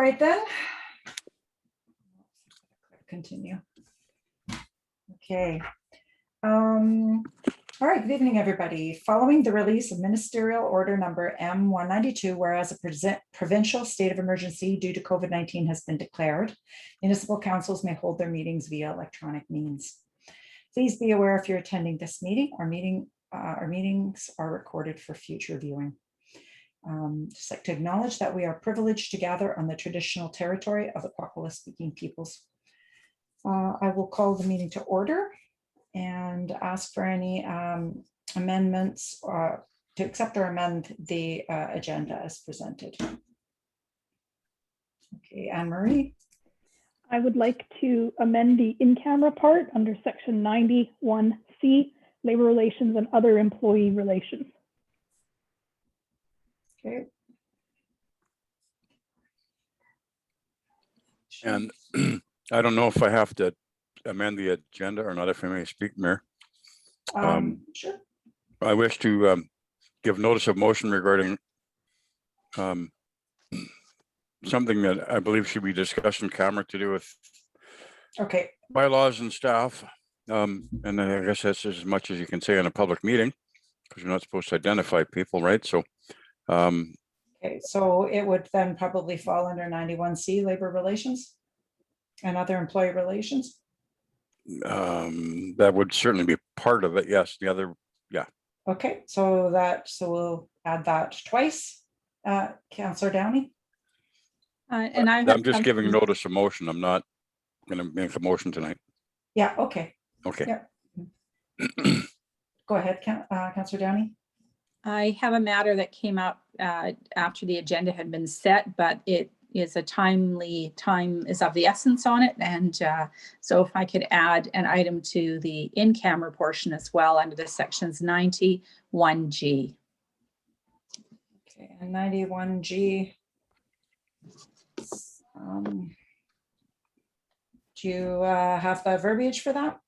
right then. Continue. Okay. All right, good evening, everybody. Following the release of Ministerial Order Number M192, whereas a provincial state of emergency due to COVID-19 has been declared, municipal councils may hold their meetings via electronic means. Please be aware if you're attending this meeting, our meetings are recorded for future viewing. Just like to acknowledge that we are privileged to gather on the traditional territory of the Kwakwala speaking peoples. I will call the meeting to order and ask for any amendments to accept or amend the agenda as presented. Okay, Anne-Marie. I would like to amend the in-camera part under section 91C, labor relations and other employee relations. Okay. And I don't know if I have to amend the agenda or not, if I may speak, Mayor. Sure. I wish to give notice of motion regarding something that I believe should be discussed in camera to do with Okay. bylaws and staff. And I guess that's as much as you can say in a public meeting, because you're not supposed to identify people, right? So Okay, so it would then probably fall under 91C, labor relations and other employee relations. that would certainly be part of it. Yes, the other, yeah. Okay, so we'll add that twice. Councillor Downey. And I'm just giving notice of motion. I'm not going to make a motion tonight. Yeah, okay. Okay. Yeah. Go ahead, Councillor Downey. I have a matter that came up after the agenda had been set, but it is time is of the essence on it. And so if I could add an item to the in-camera portion as well under the sections 91G. Okay, and 91G. Do you have the verbiage for that?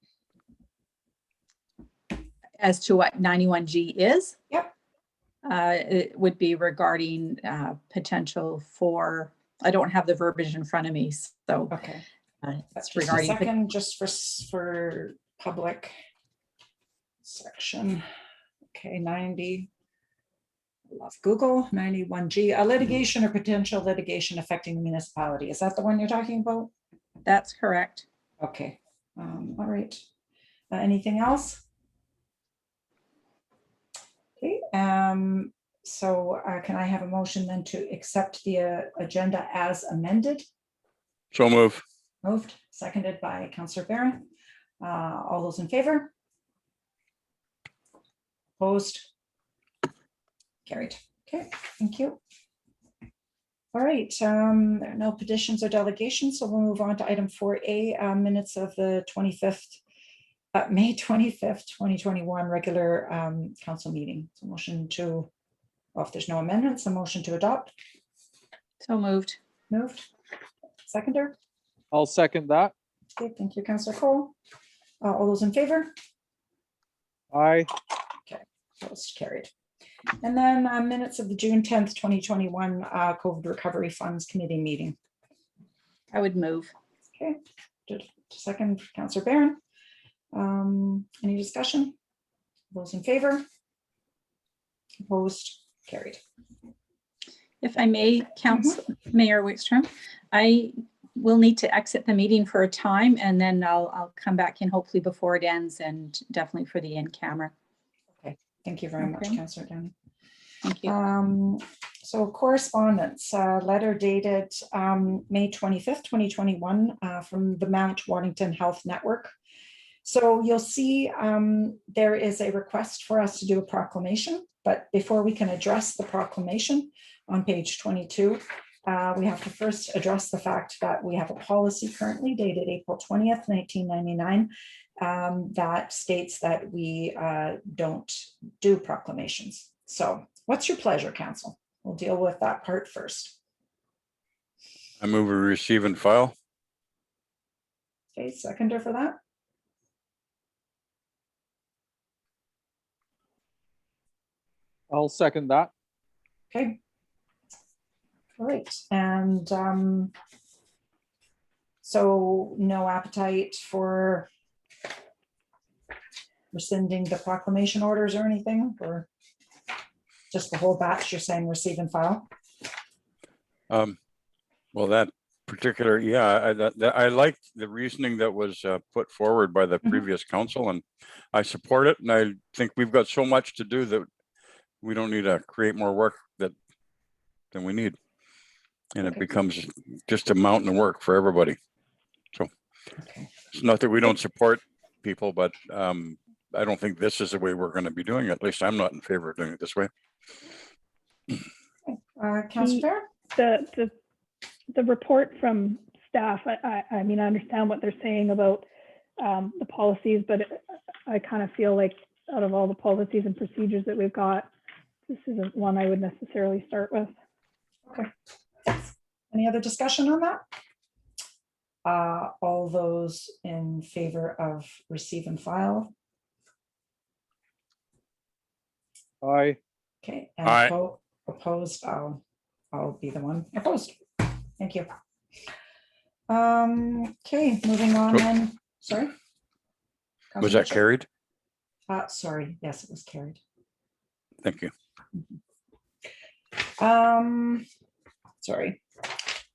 As to what 91G is? Yep. It would be regarding potential for, I don't have the verbiage in front of me, so Okay. it's Just regarding. a second, just for public section. Okay, 90. Love Google. 91G, a litigation or potential litigation affecting the municipality. Is that the one you're talking about? That's correct. Okay. All right. Anything else? Okay. So can I have a motion then to accept the agenda as amended? So move. Moved, seconded by Councillor Barron. All those in favor? Opposed? Carried. Okay, thank you. All right, there are no petitions or delegations, so we'll move on to item 4A, minutes of the 25th, May 25th, 2021 regular council meeting. So motion to, well, if there's no amendments, a motion to adopt. So moved. Moved. Seconder. I'll second that. Okay, thank you, Councillor Cole. All those in favor? Aye. Opposed, carried. And then minutes of the June 10th, 2021 COVID Recovery Funds Committee meeting. I would move. Okay, second, Councillor Barron. Any discussion? Those in favor? Opposed, carried. If I may, Mayor Wickstrom, I will need to exit the meeting for a time and then I'll come back in hopefully before it ends and definitely for the in-camera. Okay, thank you very much, Councillor Downey. Thank you. So correspondence, letter dated May 25th, 2021 from the Mount Waddington Health Network. So you'll see there is a request for us to do a proclamation, but before we can address the proclamation on page 22, we have to first address the fact that we have a policy currently dated April 20th, 1999, that states that we don't do proclamations. So what's your pleasure, Council? We'll deal with that part first. I move we receive and file. Okay, seconder for that. I'll second that. Okay. Right, and so no appetite for rescinding the proclamation orders or anything, or just the whole batch, you're saying receive and file? Well, that particular, yeah, I liked the reasoning that was put forward by the Mhm. previous council, and I support it. And I think we've got so much to do that we don't need to create more work than we need. And it Okay. becomes just a mountain of work for everybody. So Okay. it's not that we don't support people, but I don't think this is the way we're going to be doing it. At least I'm not in favor of doing it this way. Councillor Fair? The report from staff, I mean, I understand what they're saying about the policies, but I kind of feel like out of all the policies and procedures that we've got, this isn't one I would necessarily start with. Okay. Any other discussion on that? All those in favor of receive and file? Aye. Okay, Aye. and opposed, I'll be the one opposed. Thank you. Okay, moving on So- then, sorry. Was Councillor that Mitchell? carried? Sorry, yes, it was carried. Thank you. Sorry.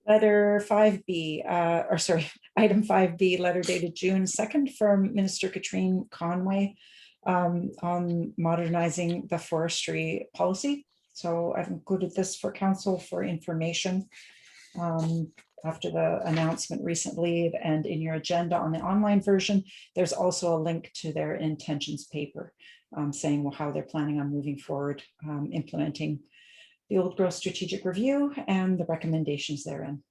Letter 5B, or sorry, item 5B, letter dated June 2nd from Minister Katrine Conway on modernizing the forestry policy. So I've included this for council for information after the announcement recently, and in your agenda on the online version, there's also a link to their intentions paper saying how they're planning on moving forward, implementing the Old Growth Strategic Review and the recommendations therein.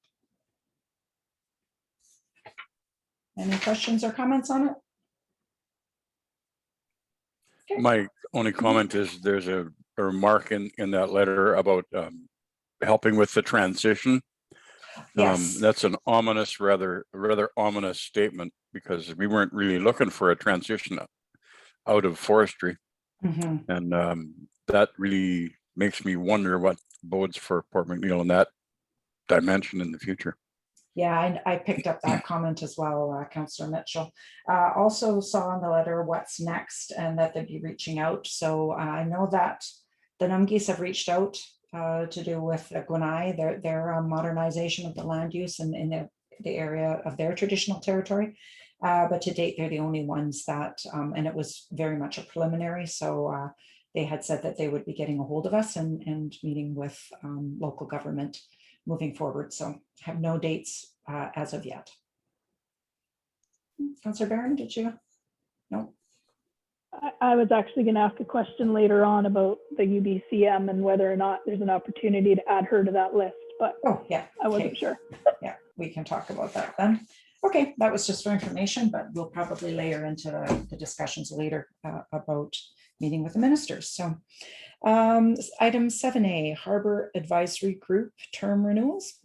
Any questions or comments on it? Okay. My only comment is there's a remark in that letter about helping with the transition. Yes. That's an ominous, rather ominous statement, because we weren't really looking for a transition out of forestry. Mhm. And that really makes me wonder what bodes for Port McNeill in that dimension in the future. Yeah, I picked up that comment as well, Councillor Mitchell. Also saw in the letter what's next and that they'd be reaching out. So I know that the Numgis have reached out to do with Gwenai, their modernization of the land use in the area of their traditional territory. But to date, they're the only ones that, and it was very much a preliminary. So they had said that they would be getting a hold of us and meeting with local government moving forward. So have no dates as of yet. Councillor Barron, did you? No. I was actually going to ask a question later on about the UBCM and whether or not there's an opportunity to add her to that list, but Oh, yeah. I wasn't Okay. sure. Yeah, we can talk about that then. Okay, that was just for information, but we'll probably layer into the discussions later about meeting with the ministers. So item 7A, Harbor Advisory Group term renewals.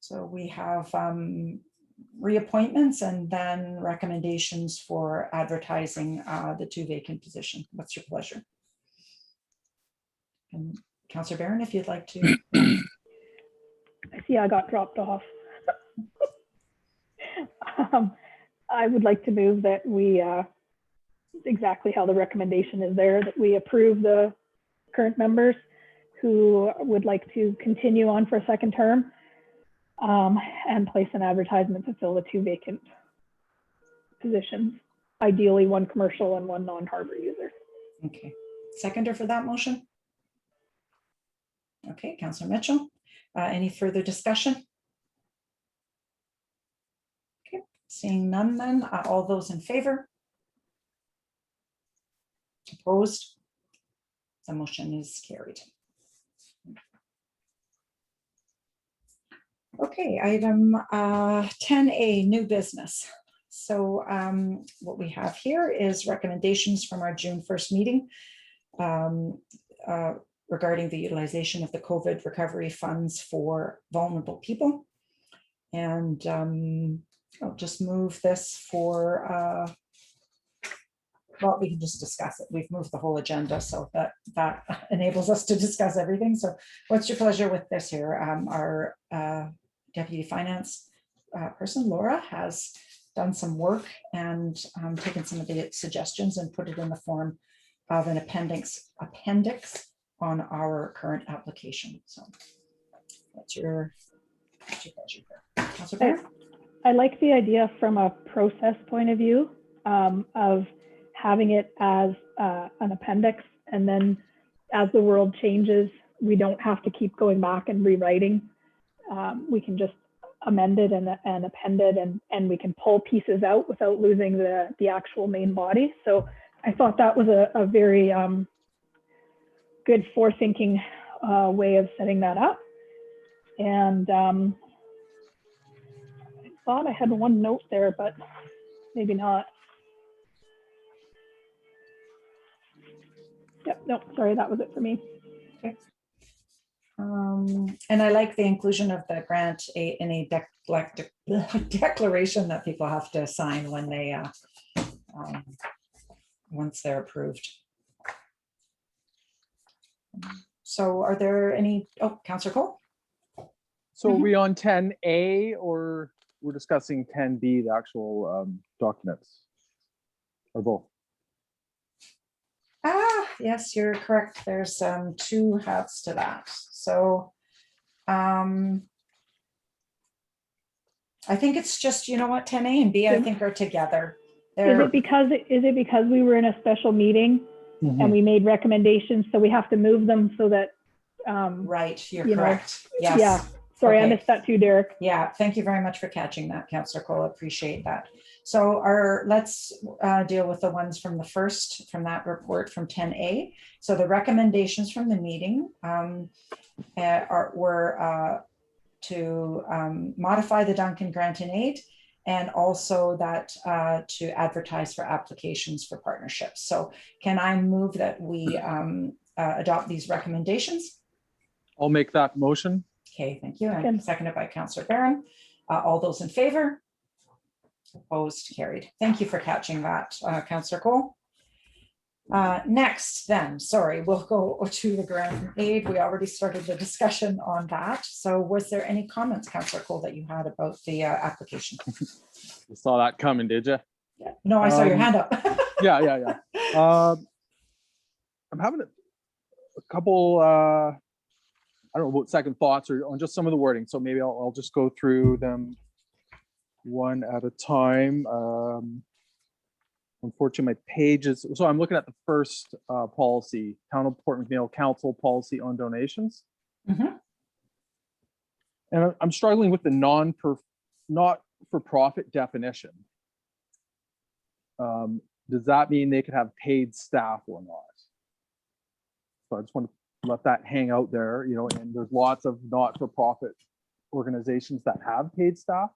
So we have reappointments and then recommendations for advertising the 2 vacant positions. What's your pleasure? And Councillor Barron, if you'd like to. I see I got dropped off. I would like to move that we, exactly how the recommendation is there, that we approve the current members who would like to continue on for a second term and place an advertisement to fill the 2 vacant positions, ideally 1 commercial and 1 non-harbor user. Okay, seconder for that motion? Okay, Councillor Mitchell. Any further discussion? Okay, seeing none then, all those in favor? Opposed? The motion is carried. Okay, item 10A, new business. So what we have here is recommendations from our June 1st meeting regarding the utilization of the COVID recovery funds for vulnerable people. And I'll just move this for well, we can just discuss it. We've moved the whole agenda, so that enables us to discuss everything. So what's your pleasure with this here? Our deputy finance person, Laura, has done some work and taken some of the suggestions and put it in the form of an appendix on our current application. So what's your pleasure here? Councilor Bear? I like the idea from a process point of view of having it as an appendix, and then as the world changes, we don't have to keep going back and rewriting. We can just amend it and append it, and we can pull pieces out without losing the actual main body. So I thought that was a very good forethinking way of setting that up. And I thought I had one note there, but maybe not. Yep, no, sorry, that was it for me. And I like the inclusion of the grant in a declaration that people have to sign when they once they're approved. So are there any, oh, Councillor Cole? So are we on 10A or we're discussing 10B, the actual documents? Or both? Yes, you're correct. There's two halves to that. So I think it's just, you know what, 10A and B, I think are together. Is it because we were in a special meeting and we made recommendations, so we have to move them so that right, you're you know, correct. Yes. yeah. Sorry, Okay. I missed that too, Derek. Yeah, thank you very much for catching that, Councillor Cole. Appreciate that. So let's deal with the ones from that report from 10A. So the recommendations from the meeting were to modify the Duncan grant in aid, and also that to advertise for applications for partnerships. So can I move that we adopt these recommendations? I'll make that motion. Okay, thank you. And seconded by Councillor Barron. All those in favor? Opposed, carried. Thank you for catching that, Councillor Cole. Next then, sorry, we'll go to the grant aid. We already started the discussion on that. So was there any comments, Councillor Cole, that you had about the application? You saw that coming, did you? Yeah. No, I saw your hand up. Yeah. I'm having a couple, I don't know about second thoughts or on just some of the wording. So maybe I'll just go through them one at a time. Unfortunately, my pages. So I'm looking at the first policy, Town of Port McNeill Council policy on donations. And I'm struggling with the not-for-profit definition. Does that mean they could have paid staff or not? So I just want to let that hang out there, you know, and there's lots of not-for-profit organizations that have paid staff.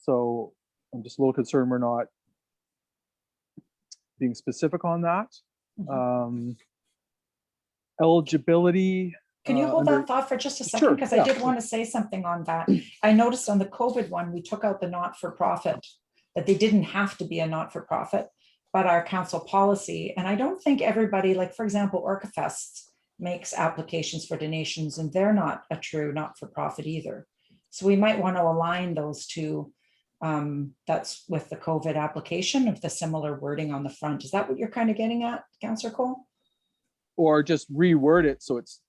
So I'm just a little concerned we're not being specific on that. Eligibility. Can you hold that thought for just a second? Sure, Because yeah. I did want to say something on that. I noticed on the COVID one, we took out the not-for-profit, that they didn't have to be a not-for-profit, but our council policy. And I don't think everybody, like for example, Orcafest makes applications for donations and they're not a true not-for-profit either. So we might want to align those two. That's with the COVID application of the similar wording on the front. Is that what you're kind of getting at, Councillor Cole? Or just reword it so it's,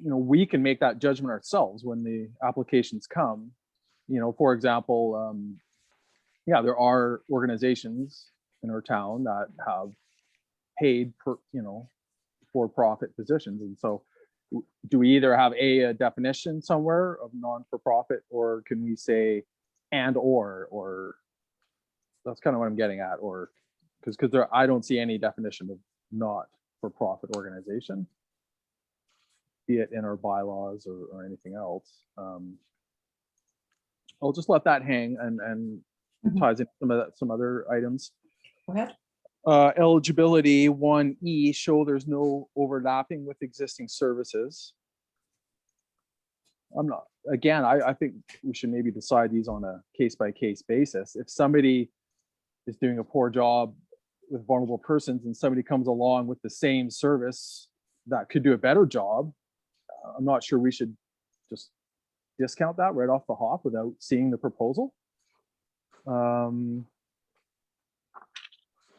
you know, we can make that judgment ourselves when the applications come. You know, for example, yeah, there are organizations in our town that have paid for-profit positions, and so do we either have a definition somewhere of non-for-profit, or can we say and or that's kind of what I'm getting at, or because there I don't see any definition of not-for-profit organization, be it in our bylaws or anything else. I'll just let that hang and ties in some other items. Go ahead. Eligibility 1E, show there's no overlapping with existing services. I'm not, again, I think we should maybe decide these on a case-by-case basis. If somebody is doing a poor job with vulnerable persons and somebody comes along with the same service that could do a better job, I'm not sure we should just discount that right off the hop without seeing the proposal. And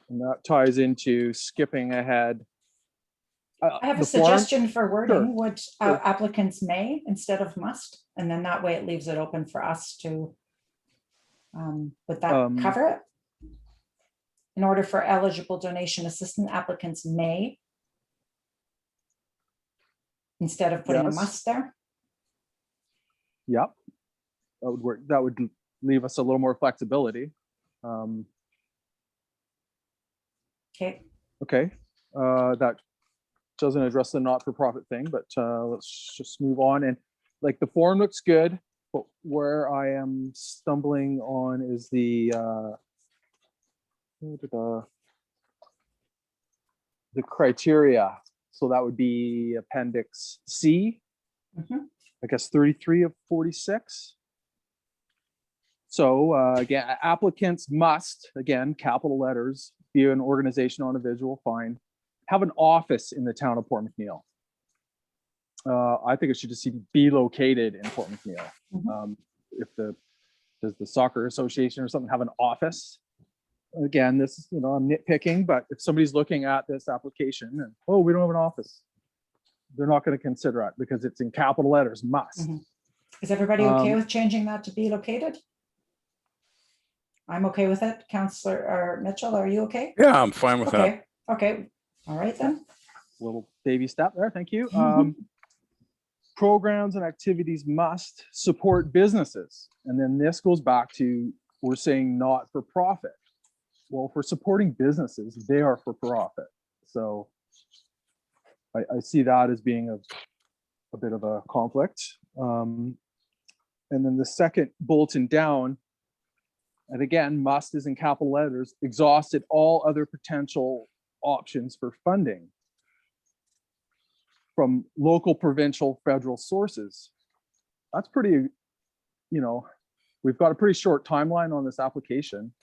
that ties into skipping ahead. I have a The form- suggestion for wording. Sure, Would sure. applicants may instead of must? And then that way it leaves it open for us to, would that cover it? In order for eligible donation assistant applicants may, instead of putting a Yes. must there? Yep. That would work. That would leave us a little more flexibility. Okay, Okay, that doesn't address the not-for-profit thing, but let's just move on. And like the form looks good, but where I am stumbling on is the criteria. So that would be Appendix C, Mhm. I guess 33 of 46. So again, applicants must, again, capital letters, be an organization on a visual, fine, have an office in the town of Port McNeill. I think it should just be located in Port McNeill. Mhm. Does the soccer association or something have an office? Again, this is, I'm nitpicking, but if somebody's looking at this application and, oh, we don't have an office, they're not going to consider it because it's in capital letters, must. Mhm. Is everybody okay Um, with changing that to be located? I'm okay with it. Counselor or Mitchell, are you okay? Yeah, I'm fine with that. Okay, okay, all right then. Little baby step there, thank you. Mhm. Programs and activities must support businesses. And then this goes back to, we're saying not for profit. Well, if we're supporting businesses, they are for profit. So I see that as being a bit of a conflict. And then the second bulletin down, and again, must is in capital letters, exhausted all other potential options for funding from local, provincial, federal sources. That's pretty, we've got a pretty short timeline on this application.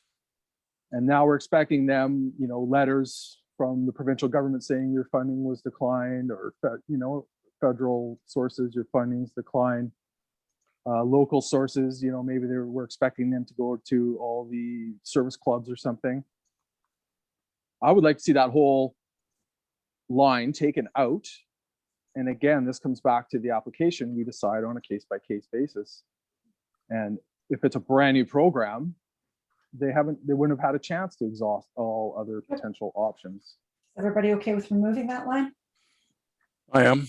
And now we're expecting them, letters from the provincial government saying your funding was declined, or, federal sources, your funding's declined. Local sources, maybe we're expecting them to go to all the service clubs or something. I would like to see that whole line taken out. And again, this comes back to the application. We decide on a case-by-case basis. And if it's a brand new program, they wouldn't have had a chance to exhaust all other potential options. Everybody okay with removing that line? I am.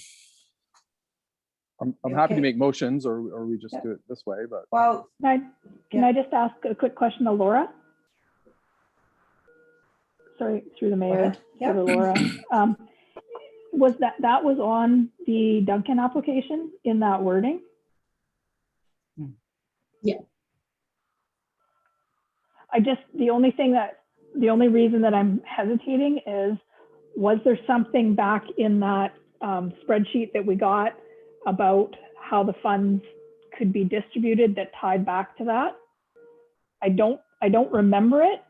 I'm You happy to okay? make motions, or we just Yeah. do it this way, but Well, Can I just ask a quick question to Laura? Sorry, through the go mayor, ahead. Yeah. to Laura. Was that was on the Duncan application in that wording? Yeah. The only reason that I'm hesitating is, was there something back in that spreadsheet that we got about how the funds could be distributed that tied back to that? I don't remember it,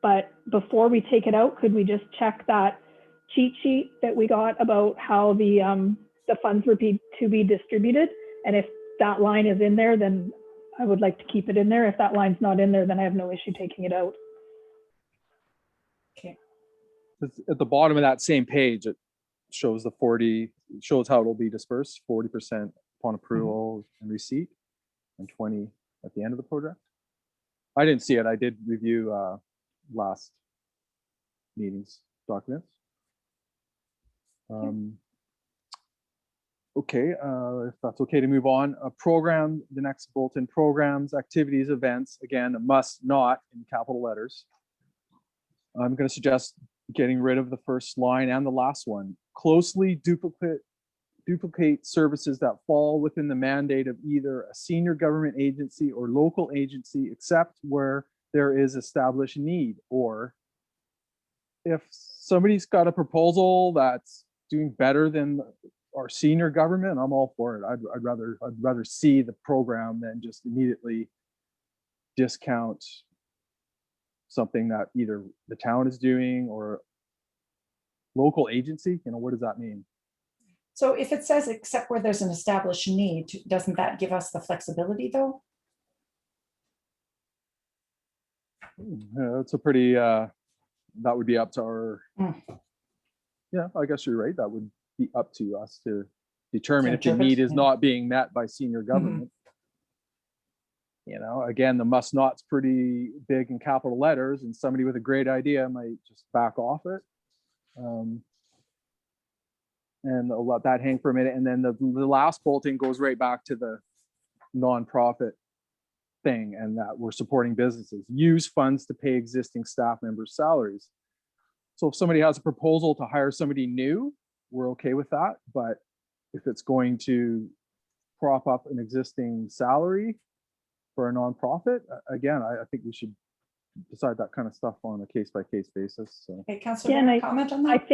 but before we take it out, could we just check that cheat sheet that we got about how the funds were to be distributed? And if that line is in there, then I would like to keep it in there. If that line's not in there, then I have no issue taking it out. okay, at the bottom of that same page, it shows shows how it'll be dispersed, 40% upon approval and receipt, and 20 at the end of the project. I didn't see it. I did review last meeting's documents. Okay, if that's okay to move on. A program, the next bulletin, programs, activities, events, again, must not in capital letters. I'm going to suggest getting rid of the first line and the last one. Closely duplicate services that fall within the mandate of either a senior government agency or local agency, except where there is established need. Or if somebody's got a proposal that's doing better than our senior government, I'm all for it. I'd rather see the program than just immediately discount something that either the town is doing or local agency, what does that mean? So if it says except where there's an established need, doesn't that give us the flexibility though? It's a pretty, that would be up to our, Mm. yeah, I guess you're right. That would be up to us to determine if the interpret, need is yeah. not being met by senior Mm-hmm. government. Again, the must not's pretty big in capital letters, and somebody with a great idea might just back off it. And I'll let that hang for a minute. And then the last bolting goes right back to the nonprofit thing, and that we're supporting businesses. Use funds to pay existing staff members' salaries. So if somebody has a proposal to hire somebody new, we're okay with that. But if it's going to prop up an existing salary for a nonprofit, again, I think we should decide that kind of stuff on a case-by-case basis. So. Okay, Councillor, Yeah, and Barron, comment on I that?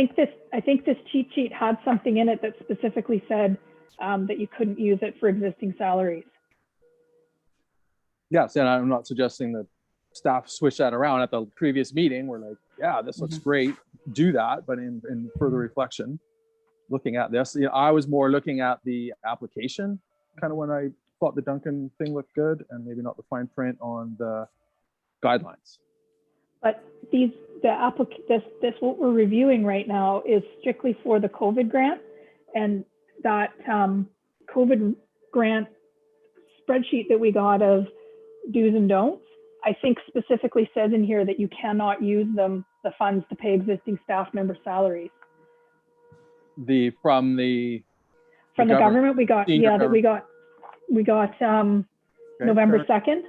think this cheat sheet had something in it that specifically said that you couldn't use it for existing salaries. Yes, and I'm not suggesting that staff switch that around. At the previous meeting, we're like, yeah, this looks great, do that. But in further reflection, looking at this, I was more looking at the application, kind of when I thought the Duncan thing looked good, and maybe not the fine print on the guidelines. But this what we're reviewing right now is strictly for the COVID grant, and that COVID grant spreadsheet that we got of do's and don'ts, I think specifically says in here that you cannot use the funds to pay existing staff member salaries. From the government we got, senior yeah, that we got November 2nd.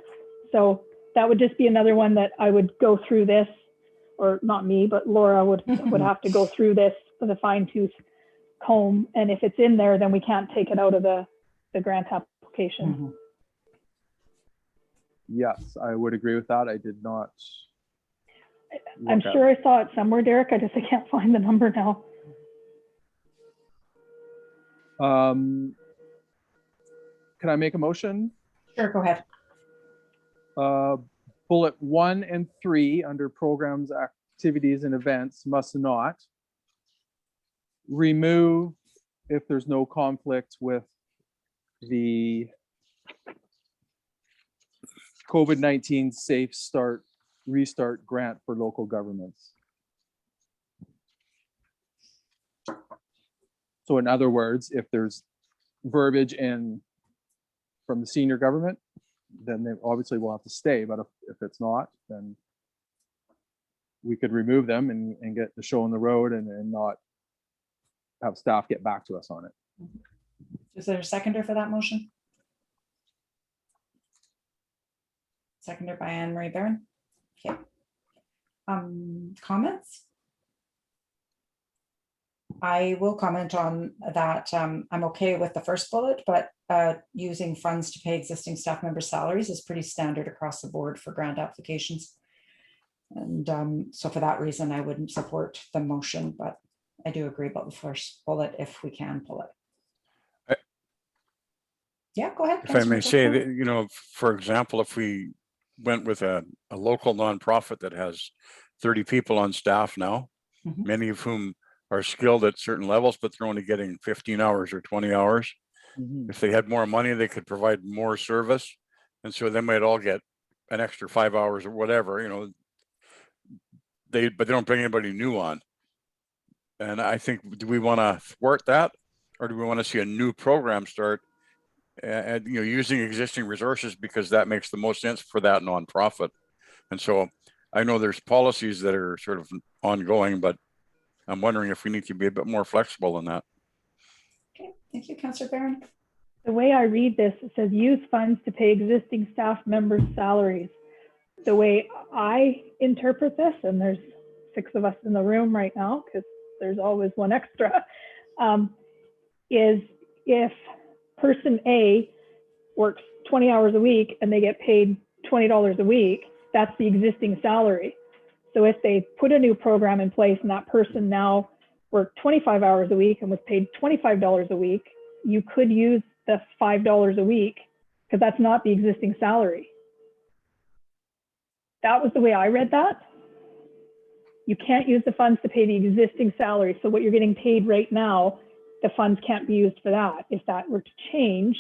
So that would just be another one that I would go through this, or not me, but Laura would have to go through this with a fine tooth comb. And if it's in there, then we can't take it out of the grant application. Mhm. Yes, I would agree with that. I did not. I'm look at- sure I saw it somewhere, Derek. I can't find the number now. Can I make a motion? Sure, go ahead. Bullet 1 and 3 under programs, activities, and events must not remove if there's no conflict with the COVID-19 Safe Start Restart grant for local governments. So in other words, if there's verbiage from the senior government, then they obviously will have to stay. But if it's not, then we could remove them and get the show on the road and not have staff get back to us on it. Is there a seconder for that motion? Seconded by Anne Marie Barron. Okay. Comments? I will comment on that. I'm okay with the first bullet, but using funds to pay existing staff member salaries is pretty standard across the board for grant applications. And so for that reason, I wouldn't support the motion, but I do agree about the first bullet if we can pull it. Yeah, go ahead. If I may say Councillor that, for example, if we went with a local nonprofit that has 30 people on staff now, Mhm. many of whom are skilled at certain levels, but they're only getting 15 hours or 20 hours. If they had more money, they could provide more service. And so they might all get an extra 5 hours or whatever, but they don't bring anybody new on. And I think, do we want to thwart that? Or do we want to see a new program start and, using existing resources, because that makes the most sense for that nonprofit? And so I know there's policies that are sort of ongoing, but I'm wondering if we need to be a bit more flexible than that. Okay, thank you, Councillor Barron. The way I read this, it says use funds to pay existing staff members' salaries. The way I interpret this, and there's 6 of us in the room right now, because there's always one extra, is if person A works 20 hours a week and they get paid $20 a week, that's the existing salary. So if they put a new program in place and that person now worked 25 hours a week and was paid $25 a week, you could use the $5 a week because that's not the existing salary. that was the way I read that. You can't use the funds to pay the existing salary. So what you're getting paid right now, the funds can't be used for that. If that were to change,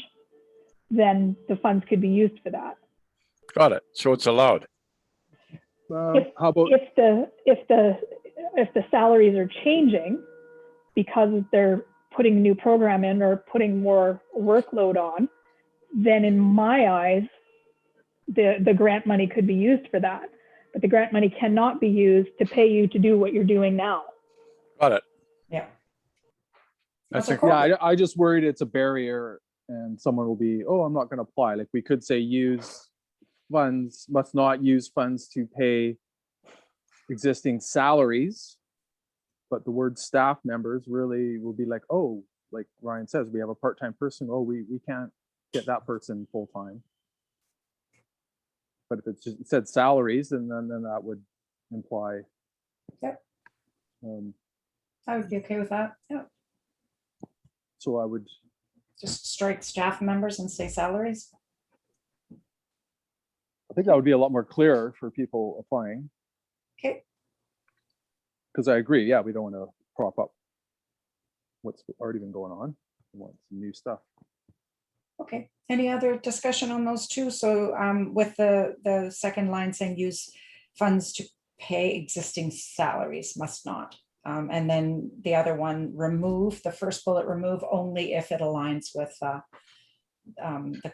then the funds could be used for that. Got it. So it's allowed. How about, If the salaries are changing because they're putting a new program in or putting more workload on, then in my eyes, the grant money could be used for that. But the grant money cannot be used to pay you to do what you're doing now. Got it. Yeah. That's Counselor a, Cole? yeah, I just worried it's a barrier and someone will be, oh, I'm not going to apply. Like we could say use funds, must not use funds to pay existing salaries. But the word staff members really will be like, oh, like Ryan says, we have a part-time person. Oh, we can't get that person full-time. But if it said salaries, then that would imply. Yep. Um, I would be okay with that. Yeah. so I would, Just strike staff members and say salaries. I think that would be a lot more clearer for people applying. Okay. Because I agree, yeah, we don't want to prop up what's already been going on. We want some new stuff. Okay. Any other discussion on those two? So with the second line saying use funds to pay existing salaries, must not. And then the other one, remove, the first bullet, remove only if it aligns with the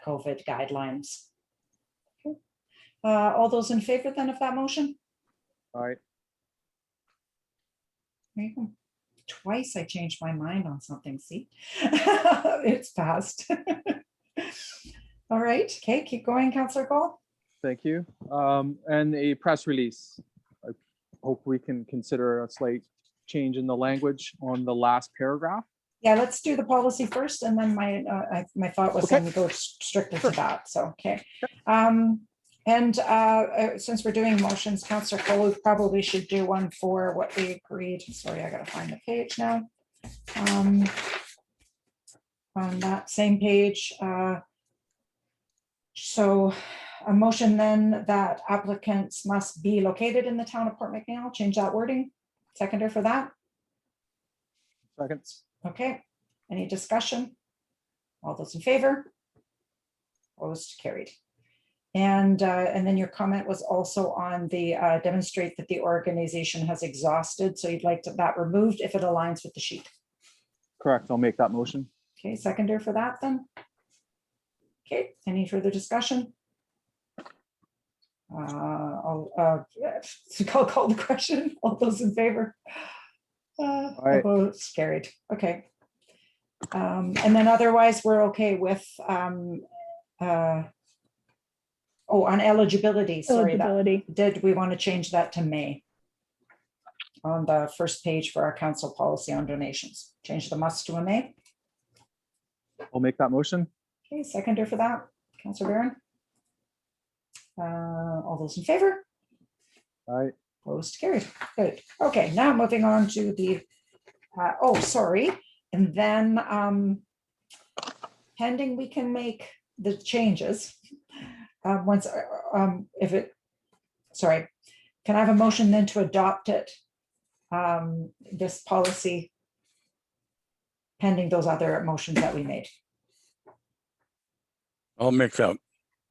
COVID guidelines. Okay. All those in favor then of that motion? All right, There you go. Twice I changed my mind on something, see? It's passed. All right, okay, keep going, Councillor Cole. thank you. And a press release. I hope we can consider a slight change in the language on the last paragraph. Yeah, let's do the policy first, and then my thought was Okay. then we go strictly to Sure. that, so, okay. Since we're doing motions, Councillor Cole, we probably should do one for what we agreed. Sorry, I gotta find the page now. On that same page, so a motion then that applicants must be located in the town of Port McNeill, change that wording. Seconder for that. Second. Okay, any discussion? All those in favor? Opposed, carried. And then your comment was also on the demonstrate that the organization has exhausted. So you'd like that removed if it aligns with the sheet. Correct, I'll make that motion. Okay, seconder for that then. Okay, any further discussion? I'll call the question. All those in favor? Aye. Opposed, carried. Okay. And then otherwise, we're okay with on eligibility. Sorry, Eligibility. did we want to change that to May? On the first page for our council policy on donations, change the must to a May. I'll make that motion. Okay, seconder for that, Councillor Barron. All those in favor? All right, Opposed, carried. Good. Okay, now moving on to the, sorry. And then pending, we can make the changes. Once, sorry, can I have a motion then to adopt it? This policy pending those other motions that we made. I'll make that.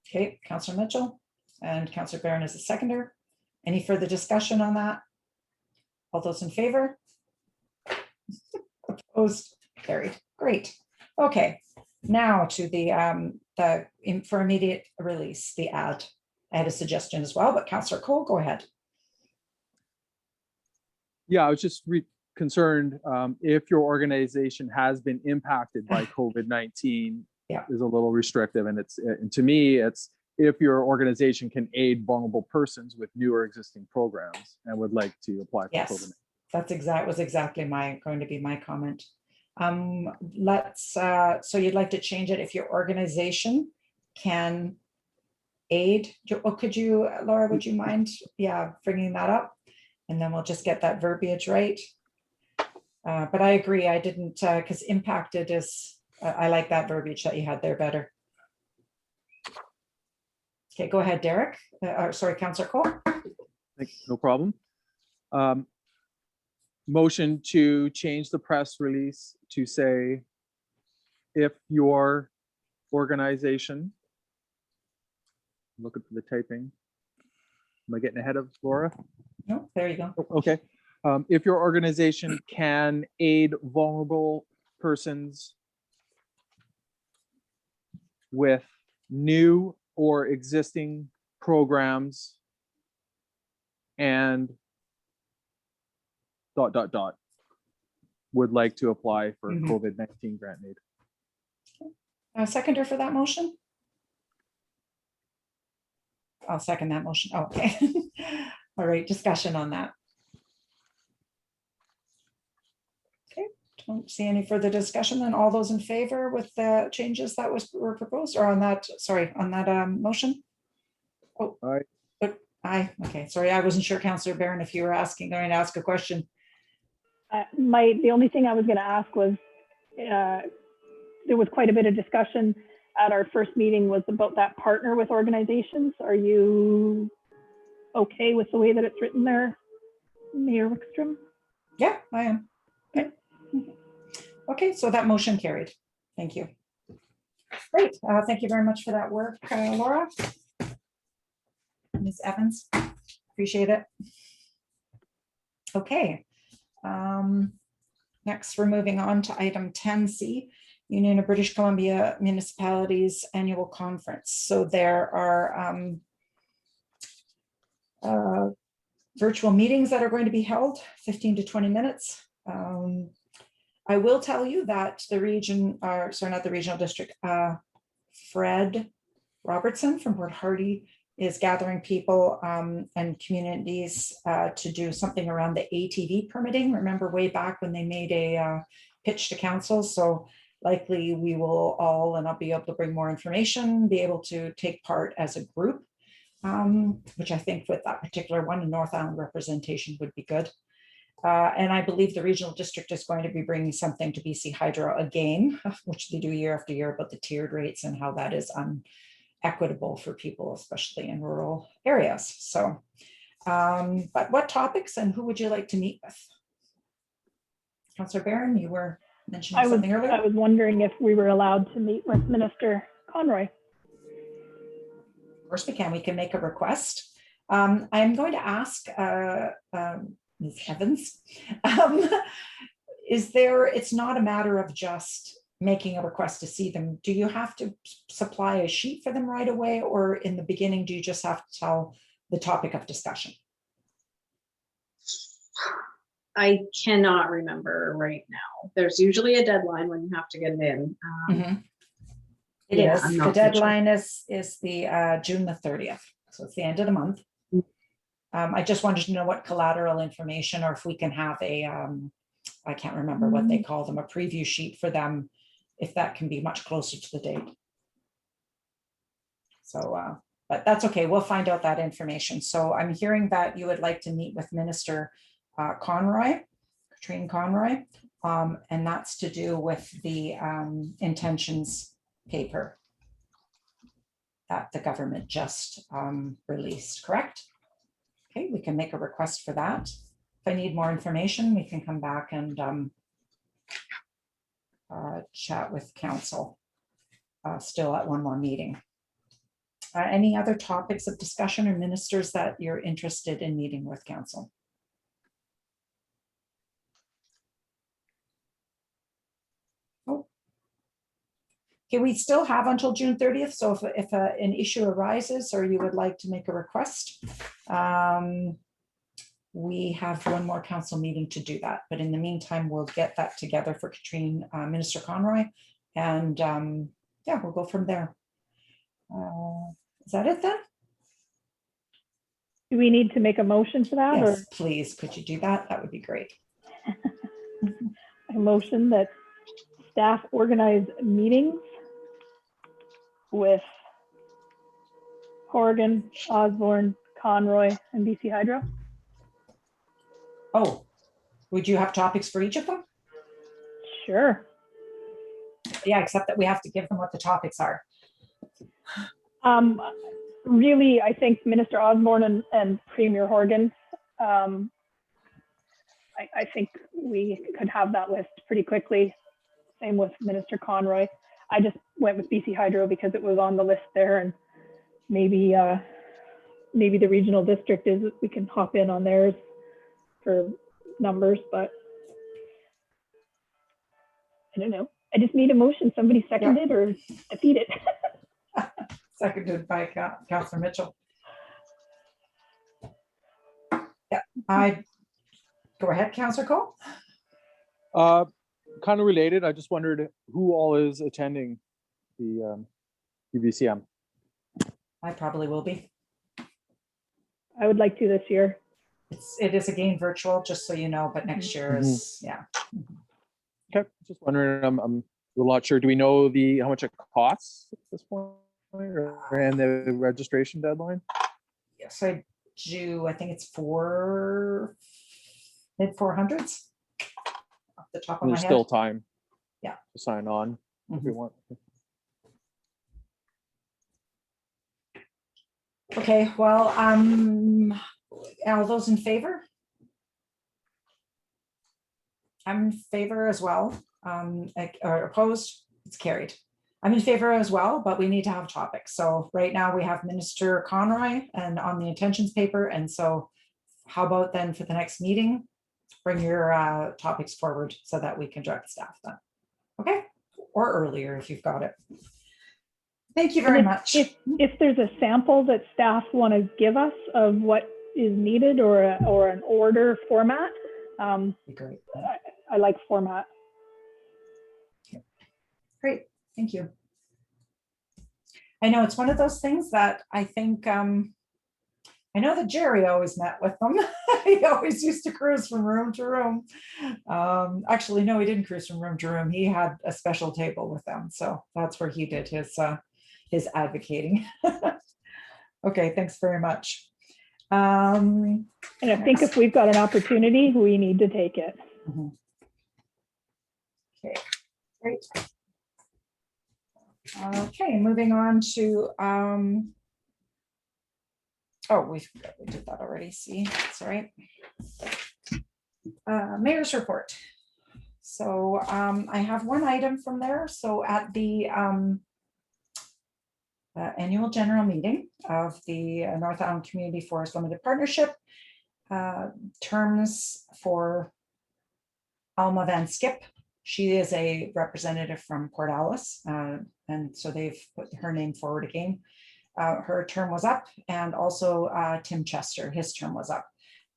Okay, Councillor Mitchell and Councillor Barron is the seconder. Any further discussion on that? All those in favor? Opposed, carried. Great. Okay, now to the for immediate release, the ad. I had a suggestion as well, but Councillor Cole, go ahead. yeah, I was just concerned if your organization has been impacted by COVID-19 Yeah. is a little restrictive. And to me, it's if your organization can aid vulnerable persons with new or existing programs and would like to apply for Yes, COVID-19. was exactly going to be my comment. So you'd like to change it if your organization can aid. Could you, Laura, would you mind, bringing that up? And then we'll just get that verbiage right. But I agree, I didn't, because impacted is, I like that verbiage that you had there better. Okay, go ahead, Derek. Sorry, Councillor Cole. No problem. Motion to change the press release to say, if your organization, looking for the typing. Am I getting ahead of Laura? No, there you go. Okay. If your organization can aid vulnerable persons with new or existing programs and ... would like to apply for Mhm. COVID-19 grant aid. Seconder for that motion? I'll second that motion. Oh, okay. All right, discussion on that. Okay, don't see any further discussion. Then all those in favor with the changes that were proposed, or on that, sorry, on that motion? Oh, Aye. Aye, okay, sorry, I wasn't sure, Councillor Barron, if you were going to ask a question. The only thing I was going to ask was, there was quite a bit of discussion at our first meeting was about that partner with organizations. Are you okay with the way that it's written there, Mayor Wickstrom? Yeah, I am. Okay. Okay, so that motion carried. Thank you. Great. Thank you very much for that work, Laura. Ms. Evans, appreciate it. Okay. Next, we're moving on to item 10C, Union of British Columbia Municipalities Annual Conference. So there are virtual meetings that are going to be held, 15 to 20 minutes. I will tell you that the region, sorry, not the regional district, Fred Robertson from Port Hardy is gathering people and communities to do something around the ATV permitting. Remember way back when they made a pitch to council. So likely we will all, and I'll be able to bring more information, be able to take part as a group, which I think with that particular one, a North Island representation would be good. And I believe the regional district is going to be bringing something to BC Hydro again, which they do year after year, about the tiered rates and how that is equitable for people, especially in rural areas. So, but what topics and who would you like to meet with? Councillor Barron, you were mentioning something earlier. I was wondering if we were allowed to meet with Minister Conroy. Of course we can. We can make a request. I am going to ask Ms. Evans, it's not a matter of just making a request to see them. Do you have to supply a sheet for them right away, or in the beginning, do you just have to tell the topic of discussion? I cannot remember right now. There's usually a deadline when you have to get it in. It yeah, is. I'm The not deadline is the June the 30th. So it's the end of the month. I just wanted to know what collateral information, or if we can have a, I can't remember what they call them, a preview sheet for them, if that can be much closer to the date. So, but that's okay. We'll find out that information. So I'm hearing that you would like to meet with Minister Conroy, Katrina Conroy, and that's to do with the intentions paper that the government just released, correct? Okay, we can make a request for that. If I need more information, we can come back and chat with council still at one more meeting. Any other topics of discussion or ministers that you're interested in meeting with council? Oh. Okay, we still have until June 30th. So if an issue arises or you would like to make a request, we have one more council meeting to do that. But in the meantime, we'll get that together for Katrina, Minister Conroy, and yeah, we'll go from there. Is that it then? Do we need to make a motion for that? Yes, or please. Could you do that? That would be great. a motion that staff organize meetings with Horgan, Osborne, Conroy, and BC Hydro? Oh, would you have topics for each of them? Sure. Yeah, except that we have to give them what the topics are. really, I think Minister Osborne and Premier Horgan, I think we could have that list pretty quickly. Same with Minister Conroy. I just went with BC Hydro because it was on the list there, and maybe maybe the regional district is, we can hop in on theirs for numbers, but I don't know. I just need a motion. Somebody second it or defeat it. Seconded by Councillor Mitchell. Yeah, I go ahead, Councillor Cole. Kind of related. I just wondered who all is attending the UBCM. I probably will be. I would like to this year. It is again virtual, just so you know, but next year is, yeah. Okay, just wondering. I'm a little not sure. Do we know how much it costs at this point, and the registration deadline? Yes, I do. I think it's mid-400s off the top of And my there's head. still time. Yeah. To sign on if we Mhm. want. Okay, well, all those in favor? I'm in favor as well. Or opposed? It's carried. I'm in favor as well, but we need to have topics. So right now we have Minister Conroy and on the intentions paper. And so how about then for the next meeting, bring your topics forward so that we can direct staff then. Okay, or earlier if you've got it. Thank you very much. If there's a sample that staff want to give us of what is needed or an order format, Be great. I like format. Great, thank you. I know it's one of those things that I think, I know that Jerry always met with them. He always used to cruise from room to room. Actually, no, he didn't cruise from room to room. He had a special table with them. So that's where he did his advocating. Okay, thanks very much. And I think if we've got an opportunity, we need to take it. Okay, great. Okay, moving on to, oh, we did that already. See, that's all right. Mayor's report. So I have one item from there. So at the annual general meeting of the North Island Community Forest Limited Partnership, terms for Alma Van Skip. She is a representative from Port Alice, and so they've put her name forward again. Her term was up, and also Tim Chester, his term was up,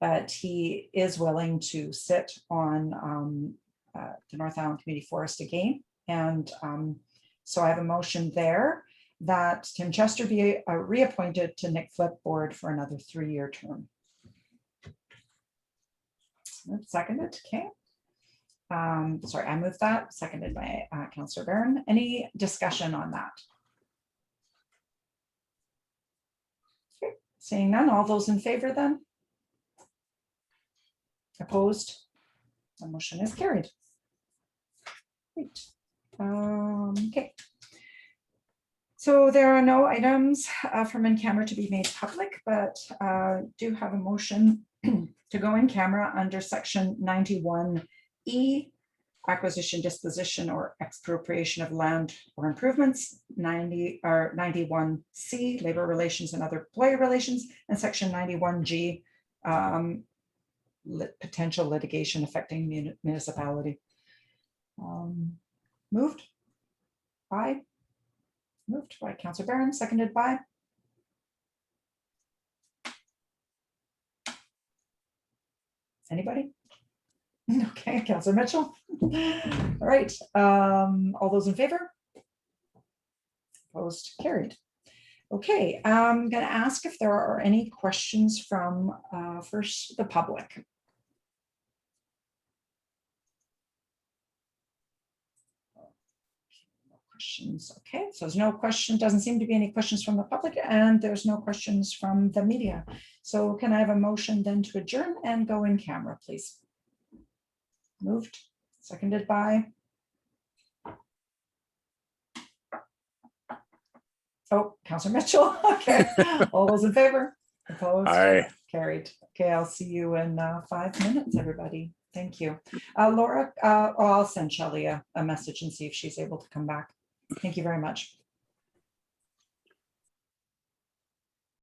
but he is willing to sit on the North Island Community Forest again. And so I have a motion there that Tim Chester be reappointed to Nick Flip board for another 3-year term. Seconded, okay. Sorry, I moved that, seconded by Councillor Barron. Any discussion on that? Okay. Seeing none, all those in favor then? Opposed? The motion is carried. Great. Okay. So there are no items from in camera to be made public, but do have a motion to go in camera under section 91E, acquisition, disposition, or expropriation of land or improvements, 91C, labor relations and other employee relations, and section 91G, potential litigation affecting municipality. Moved by Councillor Barron, seconded by anybody? Okay, Councillor Mitchell. All right, all those in favor? Opposed, carried. Okay, I'm going to ask if there are any questions from first the public. Questions. Okay, so there's no question, doesn't seem to be any questions from the public, and there's no questions from the media. So can I have a motion then to adjourn and go in camera, please? Moved, seconded by Oh, Counselor Mitchell. Okay. All those in favor? Opposed? Aye. Carried. Okay, I'll see you in 5 minutes, everybody. Thank you. Laura, I'll send Shelley a message and see if she's able to come back. Thank you very much.